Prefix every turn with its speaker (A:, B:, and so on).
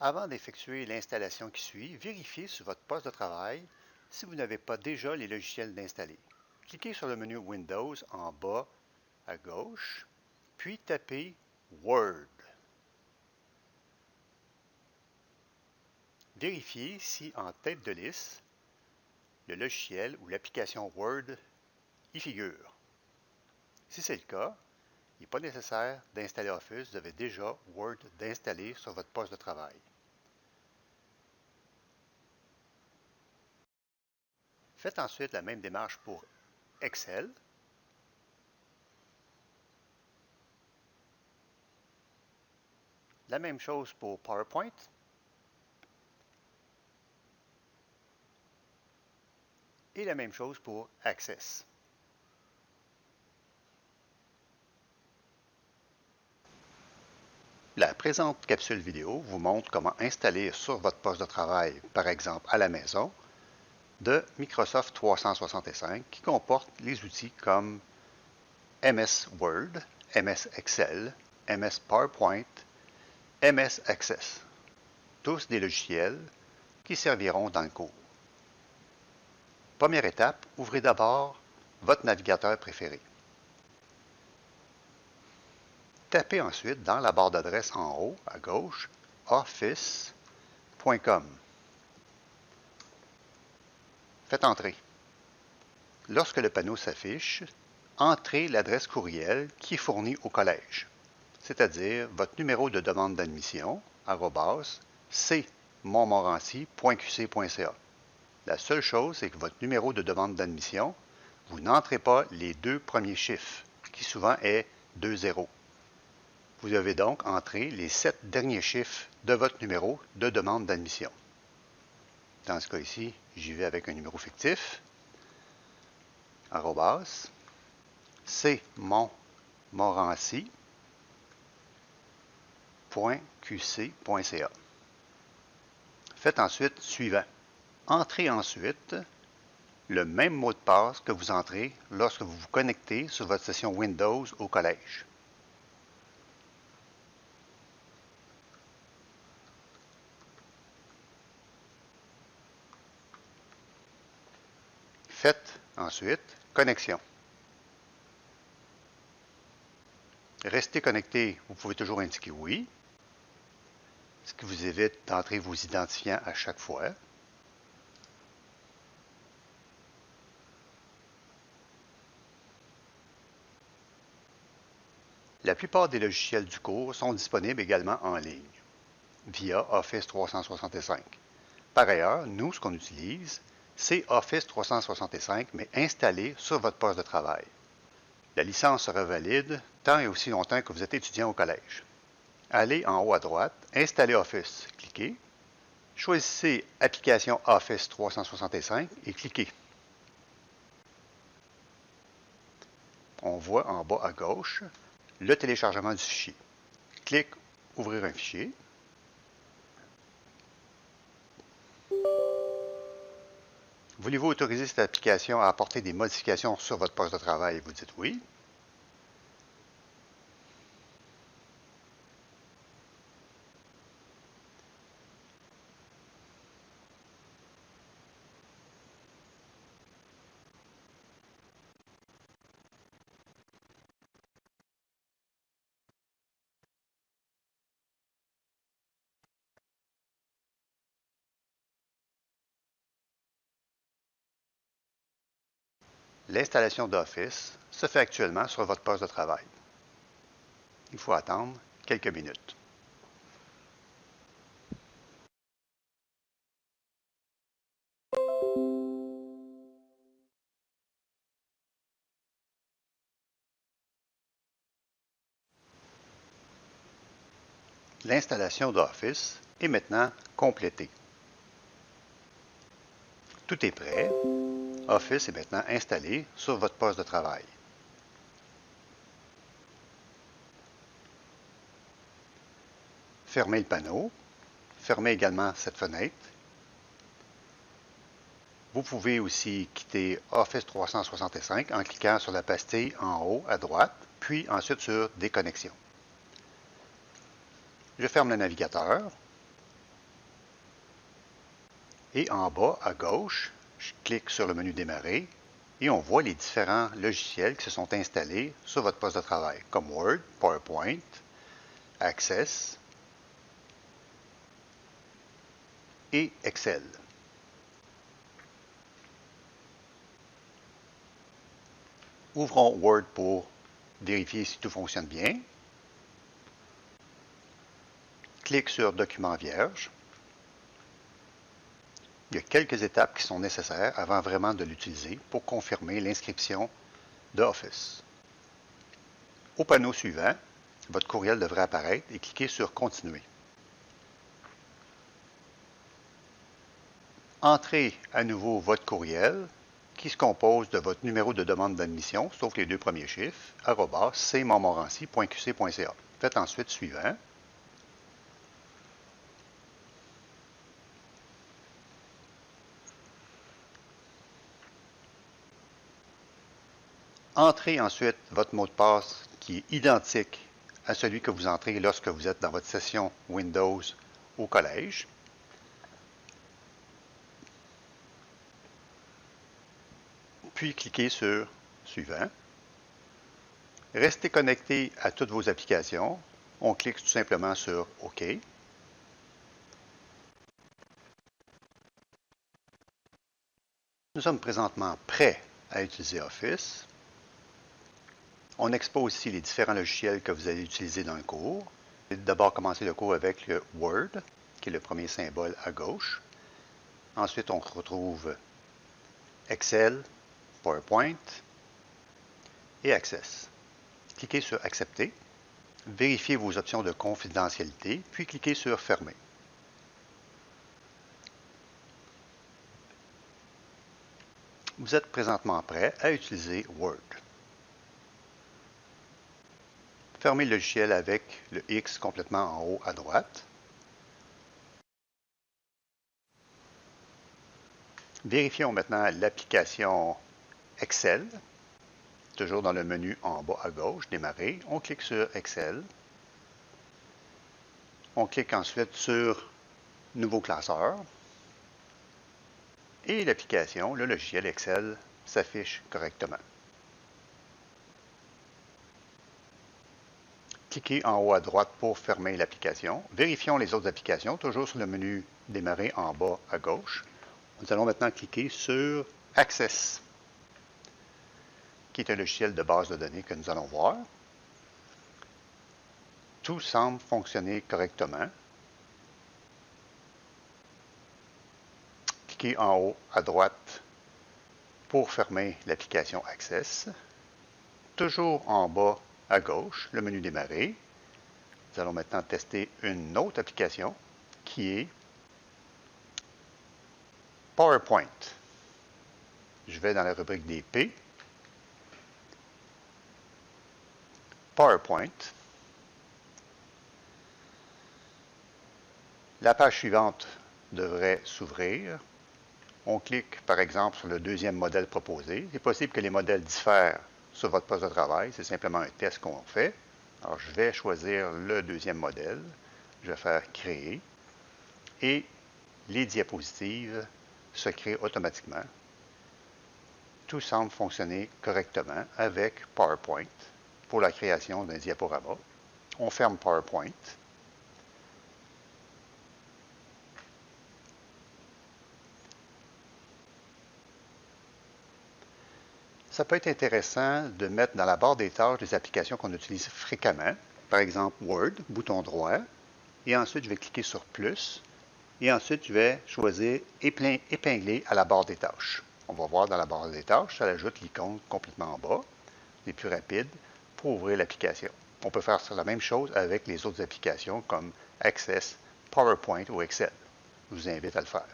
A: Avant d'effectuer l'installation qui suit, vérifiez sur votre poste de travail si vous n'avez pas déjà les logiciels d'installer. Cliquez sur le menu Windows en bas à gauche, puis tapez Word. Vérifiez si en tête de liste, le logiciel ou l'application Word y figure. Si c'est le cas, il n'est pas nécessaire d'installer Office, vous avez déjà Word d'installer sur votre poste de travail. Faites ensuite la même démarche pour Excel. La même chose pour PowerPoint. Et la même chose pour Access. La présente capsule vidéo vous montre comment installer sur votre poste de travail, par exemple à la maison, de Microsoft 365 qui comporte les outils comme MS Word, MS Excel, MS PowerPoint, MS Access. Tous des logiciels qui serviront dans le cours. Première étape, ouvrez d'abord votre navigateur préféré. Tapez ensuite dans la barre d'adresse en haut à gauche office.com. Faites entrer. Lorsque le panneau s'affiche, entrez l'adresse courriel qui est fournie au collège, c'est-à-dire votre numéro de demande d'admission @cmontmorency.qc.ca. La seule chose, c'est que votre numéro de demande d'admission, vous n'entrez pas les deux premiers chiffres, qui souvent est 20. Vous devez donc entrer les 7 derniers chiffres de votre numéro de demande d'admission. Dans ce cas ici, j'y vais avec un numéro fictif. @cmontmorency.qc.ca. Faites ensuite suivant. Entrez ensuite le même mot de passe que vous entrez lorsque vous vous connectez sur votre session Windows au collège. Faites ensuite connexion. Restez connecté, vous pouvez toujours indiquer oui, ce qui vous évite d'entrer vos identifiants à chaque fois. La plupart des logiciels du cours sont disponibles également en ligne, via Office 365. Par ailleurs, nous, ce qu'on utilise, c'est Office 365, mais installé sur votre poste de travail. La licence sera valide tant et aussi longtemps que vous êtes étudiant au collège. Allez en haut à droite, Installer Office, cliquez. Choisissez Application Office 365 et cliquez. On voit en bas à gauche le téléchargement du fichier. Clique Ouvrir un fichier. Voulez-vous autoriser cette application à apporter des modifications sur votre poste de travail? Vous dites oui. L'installation d'Office se fait actuellement sur votre poste de travail. Il faut attendre quelques minutes. L'installation d'Office est maintenant complétée. Tout est prêt. Office est maintenant installé sur votre poste de travail. Fermez le panneau. Fermez également cette fenêtre. Vous pouvez aussi quitter Office 365 en cliquant sur la pastille en haut à droite, puis ensuite sur Déconnexion. Je ferme le navigateur. Et en bas à gauche, je clique sur le menu Démarrer et on voit les différents logiciels qui se sont installés sur votre poste de travail, comme Word, PowerPoint, Access et Excel. Ouvrons Word pour vérifier si tout fonctionne bien. Clique sur Document vierge. Il y a quelques étapes qui sont nécessaires avant vraiment de l'utiliser pour confirmer l'inscription de Office. Au panneau suivant, votre courriel devrait apparaître et cliquez sur Continuer. Entrez à nouveau votre courriel qui se compose de votre numéro de demande d'admission, sauf les deux premiers chiffres, @cmontmorency.qc.ca. Faites ensuite Suivant. Entrez ensuite votre mot de passe qui est identique à celui que vous entrez lorsque vous êtes dans votre session Windows au collège. Puis cliquez sur Suivant. Restez connecté à toutes vos applications. On clique tout simplement sur OK. Nous sommes présentement prêts à utiliser Office. On expose ici les différents logiciels que vous allez utiliser dans le cours. Je vais d'abord commencer le cours avec le Word, qui est le premier symbole à gauche. Ensuite, on retrouve Excel, PowerPoint et Access. Cliquez sur Accepter. Vérifiez vos options de confidentialité, puis cliquez sur Fermer. Vous êtes présentement prêt à utiliser Word. Fermez le logiciel avec le X complètement en haut à droite. Vérifions maintenant l'application Excel, toujours dans le menu en bas à gauche, Démarrer. On clique sur Excel. On clique ensuite sur Nouveau classeur. Et l'application, le logiciel Excel, s'affiche correctement. Cliquez en haut à droite pour fermer l'application. Vérifions les autres applications, toujours sur le menu Démarrer en bas à gauche. Nous allons maintenant cliquer sur Access, qui est un logiciel de base de données que nous allons voir. Tout semble fonctionner correctement. Cliquez en haut à droite pour fermer l'application Access. Toujours en bas à gauche, le menu Démarrer. Nous allons maintenant tester une autre application qui est PowerPoint. Je vais dans la rubrique des P. PowerPoint. La page suivante devrait s'ouvrir. On clique par exemple sur le deuxième modèle proposé. Il est possible que les modèles diffèrent sur votre poste de travail. C'est simplement un test qu'on fait. Alors, je vais choisir le deuxième modèle. Je vais faire Créer. Et les diapositives se créent automatiquement. Tout semble fonctionner correctement avec PowerPoint pour la création d'un diaporama. On ferme PowerPoint. Ça peut être intéressant de mettre dans la barre des tâches des applications qu'on utilise fréquemment. Par exemple, Word, bouton droit. Et ensuite, je vais cliquer sur plus. Et ensuite, je vais choisir épingler à la barre des tâches. On va voir dans la barre des tâches, ça ajoute l'icône complètement en bas. C'est plus rapide pour ouvrir l'application. On peut faire la même chose avec les autres applications comme Access, PowerPoint ou Excel. Je vous invite à le faire.